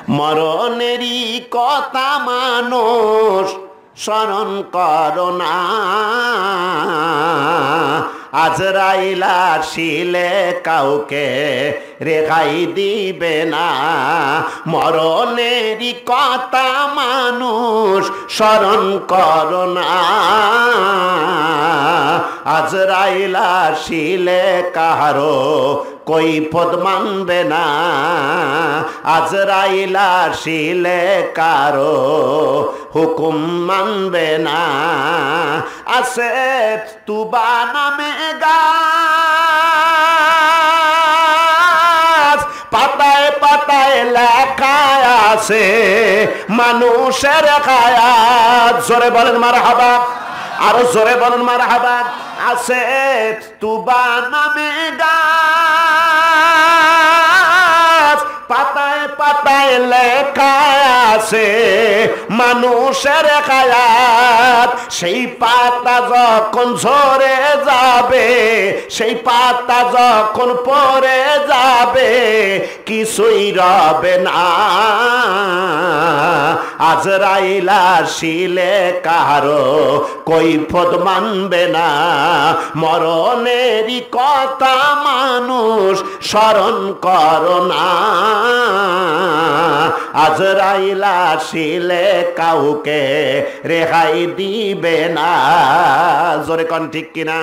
মরণেরই কথা মানুষ স্মরণ করো না, আজরাইল আসিলে কাউকে রেহাই দিবে না। মরণেরই কথা মানুষ স্মরণ করো না, আজরাইল আসিলে কাহারো কৈফত মানবে না। আজরাইল আসিলে কারো হুকুম মানবে না। আছে তুবা নামে গাছ, পাতায় পাতায় লেখা আছে মানুষের হায়াত। জোরে বলেন মারহাবা, আরো জোরে বলেন মারহাবা। আছে তুবা নামে গাছ, পাতায় পাতায় লেখা আছে মানুষের হায়াত। সেই পাতা যখন ঝরে যাবে, সেই পাতা যখন পড়ে যাবে, কিছুই রবে না। আজরাইল আসিলে কারো কৈফত মানবে না। মরণেরই কথা মানুষ স্মরণ করো না, আজরাইল আসিলে কাউকে রেহাই দিবে না। জোরে কোন ঠিক কিনা?